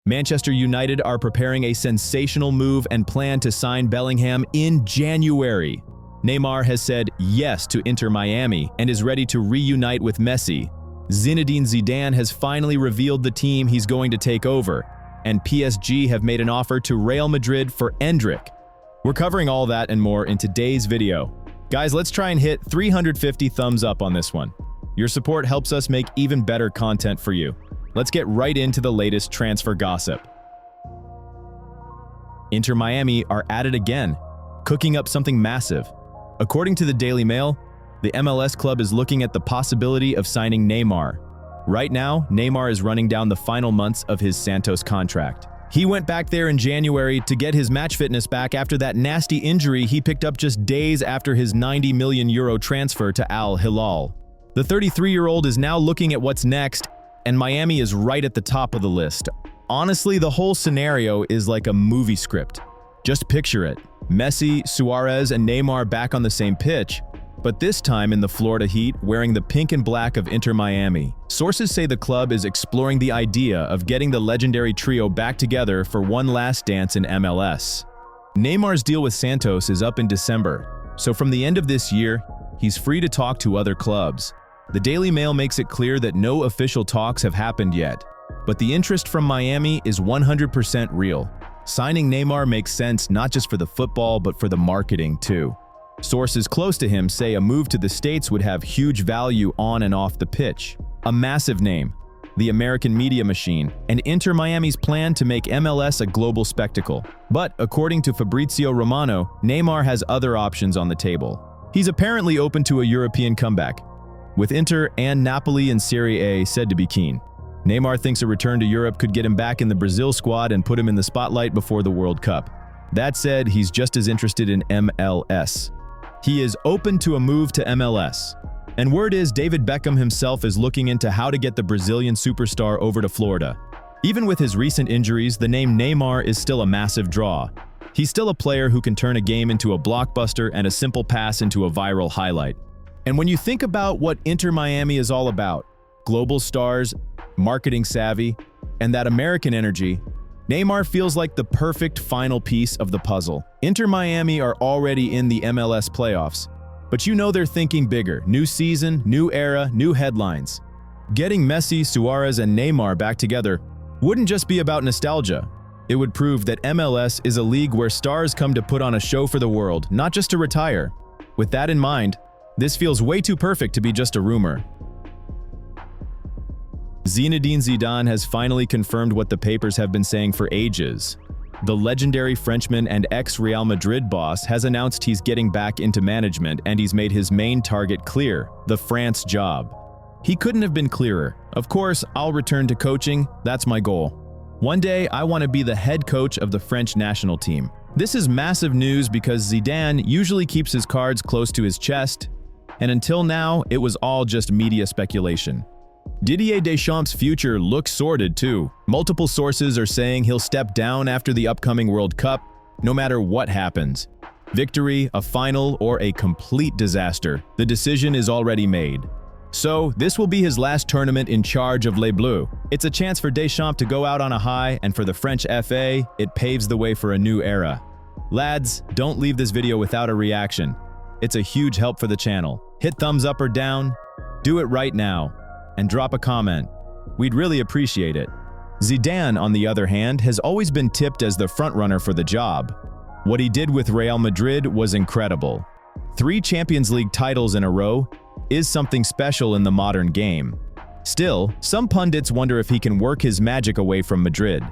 Manchester United are preparing a sensational move and plan to sign Bellingham in January. Neymar has said yes to Inter Miami and is ready to reunite with Messi. Zinedine Zidane has finally revealed the team he's going to take over, and PSG have made an offer to Real Madrid for Endrick. We're covering all that and more in today's video. Guys, let's try and hit 350 thumbs up on this one. Your support helps us make even better content for you. Let's get right into the latest transfer gossip. Inter Miami are at it again, cooking up something massive. According to the Daily Mail, the MLS club is looking at the possibility of signing Neymar. Right now, Neymar is running down the final months of his Santos contract. He went back there in January to get his match fitness back after that nasty injury he picked up just days after his €90 million transfer to Al Hilal. The 33-year-old is now looking at what's next, and Miami is right at the top of the list. Honestly, the whole scenario is like a movie script. Just picture it. Messi, Suarez, and Neymar back on the same pitch, but this time in the Florida Heat wearing the pink and black of Inter Miami. Sources say the club is exploring the idea of getting the legendary trio back together for one last dance in MLS. Neymar's deal with Santos is up in December, so from the end of this year, he's free to talk to other clubs. The Daily Mail makes it clear that no official talks have happened yet, but the interest from Miami is 100% real. Signing Neymar makes sense not just for the football but for the marketing too. Sources close to him say a move to the States would have huge value on and off the pitch. A massive name, the American media machine, and Inter Miami's plan to make MLS a global spectacle. But according to Fabrizio Romano, Neymar has other options on the table. He's apparently open to a European comeback, with Inter and Napoli in Serie A said to be keen. Neymar thinks a return to Europe could get him back in the Brazil squad and put him in the spotlight before the World Cup. That said, he's just as interested in MLS. He is open to a move to MLS. And word is David Beckham himself is looking into how to get the Brazilian superstar over to Florida. Even with his recent injuries, the name Neymar is still a massive draw. He's still a player who can turn a game into a blockbuster and a simple pass into a viral highlight. And when you think about what Inter Miami is all about, global stars, marketing savvy, and that American energy, Neymar feels like the perfect final piece of the puzzle. Inter Miami are already in the MLS playoffs, but you know they're thinking bigger. New season, new era, new headlines. Getting Messi, Suarez, and Neymar back together wouldn't just be about nostalgia. It would prove that MLS is a league where stars come to put on a show for the world, not just to retire. With that in mind, this feels way too perfect to be just a rumor. Zinedine Zidane has finally confirmed what the papers have been saying for ages. The legendary Frenchman and ex-Real Madrid boss has announced he's getting back into management, and he's made his main target clear: the France job. He couldn't have been clearer. Of course, I'll return to coaching, that's my goal. One day, I want to be the head coach of the French national team. This is massive news because Zidane usually keeps his cards close to his chest, and until now, it was all just media speculation. Didier Deschamps' future looks sordid too. Multiple sources are saying he'll step down after the upcoming World Cup, no matter what happens. Victory, a final, or a complete disaster, the decision is already made. So, this will be his last tournament in charge of Les Bleus. It's a chance for Deschamps to go out on a high, and for the French FA, it paves the way for a new era. Lads, don't leave this video without a reaction. It's a huge help for the channel. Hit thumbs up or down, do it right now, and drop a comment. We'd really appreciate it. Zidane, on the other hand, has always been tipped as the frontrunner for the job. What he did with Real Madrid was incredible. 3 Champions League titles in a row is something special in the modern game. Still, some pundits wonder if he can work his magic away from Madrid.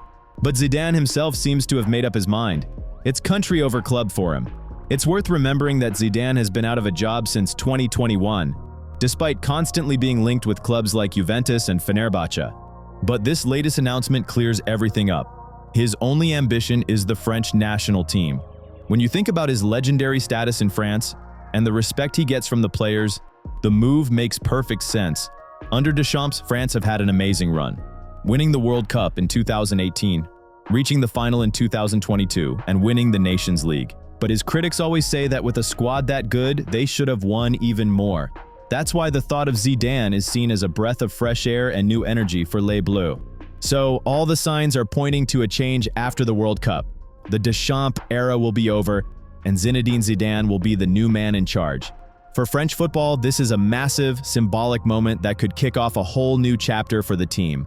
But Zidane himself seems to have made up his mind. It's country over club for him. It's worth remembering that Zidane has been out of a job since 2021, despite constantly being linked with clubs like Juventus and Fenerbahce. But this latest announcement clears everything up. His only ambition is the French national team. When you think about his legendary status in France and the respect he gets from the players, the move makes perfect sense. Under Deschamps, France have had an amazing run, winning the World Cup in 2018, reaching the final in 2022, and winning the Nations League. But his critics always say that with a squad that good, they should have won even more. That's why the thought of Zidane is seen as a breath of fresh air and new energy for Les Bleus. So all the signs are pointing to a change after the World Cup. The Deschamps era will be over, and Zinedine Zidane will be the new man in charge. For French football, this is a massive, symbolic moment that could kick off a whole new chapter for the team.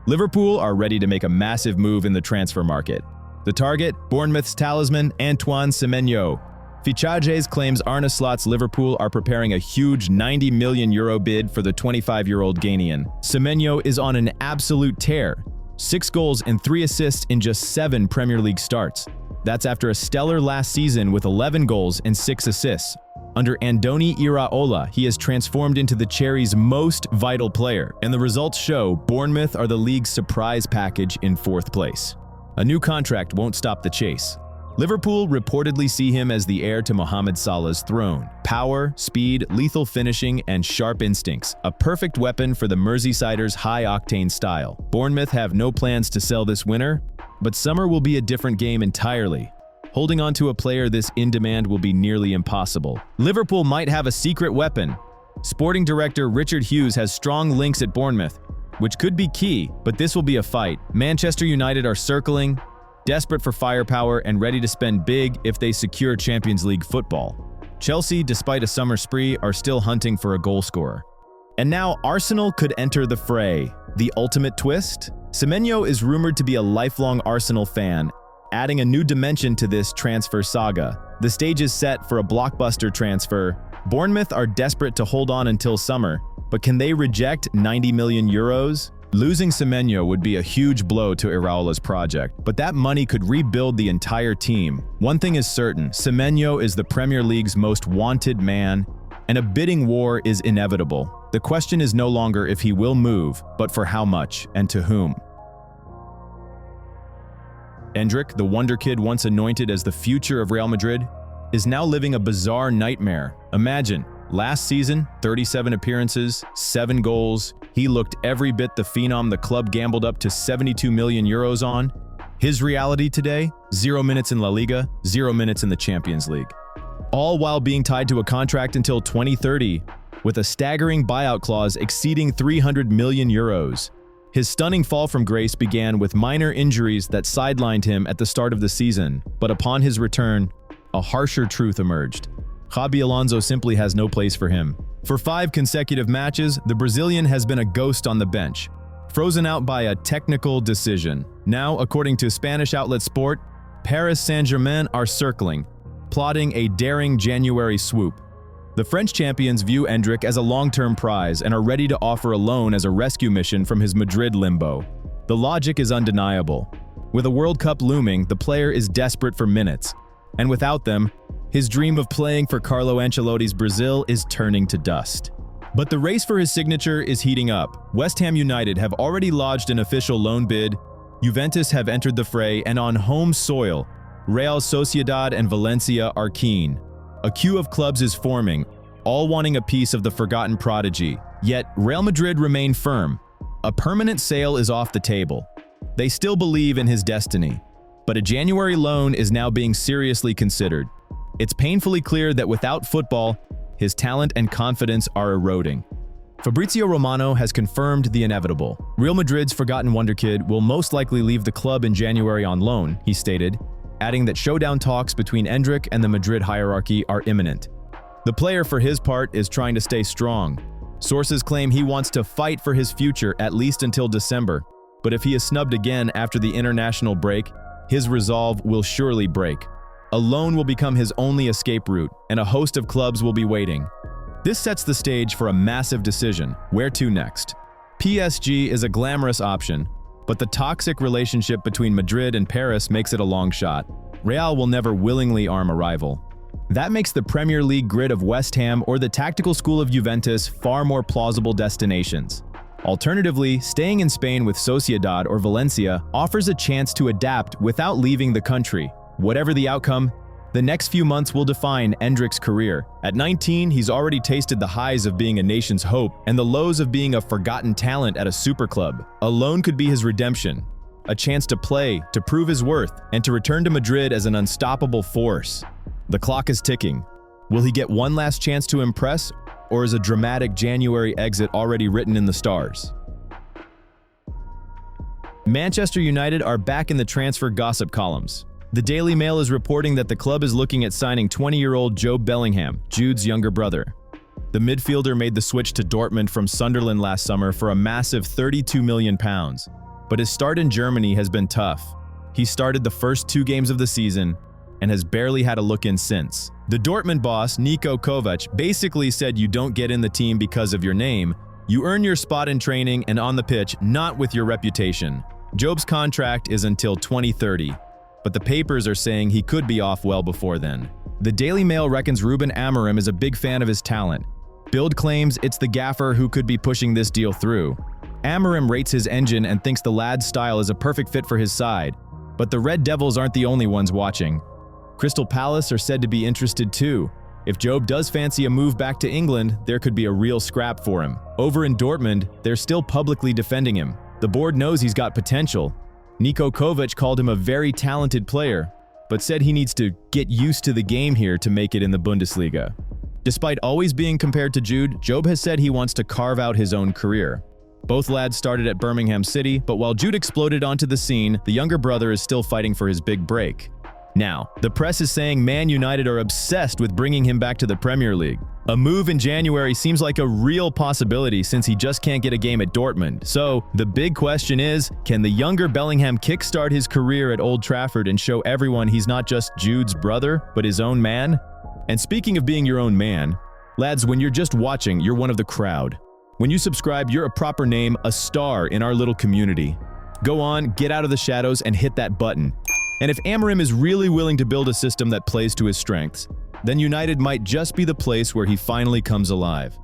Liverpool are ready to make a massive move in the transfer market. The target, Bournemouth's talisman, Antoine Semenyo. Fichajes claims Arne Slot's Liverpool are preparing a huge €90 million bid for the 25-year-old Ghanaian. Semenyo is on an absolute tear. 6 goals and 3 assists in just 7 Premier League starts. That's after a stellar last season with 11 goals and 6 assists. Under Andoni Iraola, he has transformed into the Cherries' most vital player, and the results show Bournemouth are the league's surprise package in 4th place. A new contract won't stop the chase. Liverpool reportedly see him as the heir to Mohamed Salah's throne. Power, speed, lethal finishing, and sharp instincts. A perfect weapon for the Merseysiders' high-octane style. Bournemouth have no plans to sell this winner, but summer will be a different game entirely. Holding on to a player this in demand will be nearly impossible. Liverpool might have a secret weapon. Sporting director Richard Hughes has strong links at Bournemouth, which could be key, but this will be a fight. Manchester United are circling, desperate for firepower and ready to spend big if they secure Champions League football. Chelsea, despite a summer spree, are still hunting for a goal scorer. And now Arsenal could enter the fray. The ultimate twist? Semenyo is rumored to be a lifelong Arsenal fan, adding a new dimension to this transfer saga. The stage is set for a blockbuster transfer. Bournemouth are desperate to hold on until summer, but can they reject €90 million? Losing Semenyo would be a huge blow to Iraola's project, but that money could rebuild the entire team. One thing is certain, Semenyo is the Premier League's most wanted man, and a bidding war is inevitable. The question is no longer if he will move, but for how much and to whom. Endrick, the wonder kid once anointed as the future of Real Madrid, is now living a bizarre nightmare. Imagine, last season, 37 appearances, 7 goals. He looked every bit the phenom the club gambled up to €72 million on. His reality today, 0 minutes in La Liga, 0 minutes in the Champions League. All while being tied to a contract until 2030, with a staggering buyout clause exceeding €300 million. His stunning fall from grace began with minor injuries that sidelined him at the start of the season, but upon his return, a harsher truth emerged. Xabi Alonso simply has no place for him. For 5 consecutive matches, the Brazilian has been a ghost on the bench, frozen out by a technical decision. Now, according to Spanish outlet Sport, Paris Saint-Germain are circling, plotting a daring January swoop. The French champions view Endrick as a long-term prize and are ready to offer a loan as a rescue mission from his Madrid limbo. The logic is undeniable. With a World Cup looming, the player is desperate for minutes, and without them, his dream of playing for Carlo Ancelotti's Brazil is turning to dust. But the race for his signature is heating up. West Ham United have already lodged an official loan bid, Juventus have entered the fray, and on home soil, Real Sociedad and Valencia are keen. A queue of clubs is forming, all wanting a piece of the forgotten prodigy. Yet, Real Madrid remain firm. A permanent sale is off the table. They still believe in his destiny. But a January loan is now being seriously considered. It's painfully clear that without football, his talent and confidence are eroding. Fabrizio Romano has confirmed the inevitable. Real Madrid's forgotten wonderkid will most likely leave the club in January on loan, he stated, adding that showdown talks between Endrick and the Madrid hierarchy are imminent. The player, for his part, is trying to stay strong. Sources claim he wants to fight for his future at least until December, but if he is snubbed again after the international break, his resolve will surely break. A loan will become his only escape route, and a host of clubs will be waiting. This sets the stage for a massive decision: where to next? PSG is a glamorous option, but the toxic relationship between Madrid and Paris makes it a long shot. Real will never willingly arm a rival. That makes the Premier League grid of West Ham or the tactical school of Juventus far more plausible destinations. Alternatively, staying in Spain with Sociedad or Valencia offers a chance to adapt without leaving the country. Whatever the outcome, the next few months will define Endrick's career. At 19, he's already tasted the highs of being a nation's hope and the lows of being a forgotten talent at a super club. A loan could be his redemption, a chance to play, to prove his worth, and to return to Madrid as an unstoppable force. The clock is ticking. Will he get one last chance to impress, or is a dramatic January exit already written in the stars? Manchester United are back in the transfer gossip columns. The Daily Mail is reporting that the club is looking at signing 20-year-old Job Bellingham, Jude's younger brother. The midfielder made the switch to Dortmund from Sunderland last summer for a massive £32 million. But his start in Germany has been tough. He started the first 2 games of the season and has barely had a look in since. The Dortmund boss, Niko Kovac, basically said you don't get in the team because of your name. You earn your spot in training and on the pitch, not with your reputation. Job's contract is until 2030, but the papers are saying he could be off well before then. The Daily Mail reckons Ruben Amorim is a big fan of his talent. Bild claims it's the gaffer who could be pushing this deal through. Amorim rates his engine and thinks the lad's style is a perfect fit for his side. But the Red Devils aren't the only ones watching. Crystal Palace are said to be interested too. If Job does fancy a move back to England, there could be a real scrap for him. Over in Dortmund, they're still publicly defending him. The board knows he's got potential. Niko Kovac called him a very talented player, but said he needs to get used to the game here to make it in the Bundesliga. Despite always being compared to Jude, Job has said he wants to carve out his own career. Both lads started at Birmingham City, but while Jude exploded onto the scene, the younger brother is still fighting for his big break. Now, the press is saying Man United are obsessed with bringing him back to the Premier League. A move in January seems like a real possibility since he just can't get a game at Dortmund. So, the big question is, can the younger Bellingham kickstart his career at Old Trafford and show everyone he's not just Jude's brother, but his own man? And speaking of being your own man, lads, when you're just watching, you're one of the crowd. When you subscribe, you're a proper name, a star in our little community. Go on, get out of the shadows and hit that button. And if Amorim is really willing to build a system that plays to his strengths, then United might just be the place where he finally comes alive.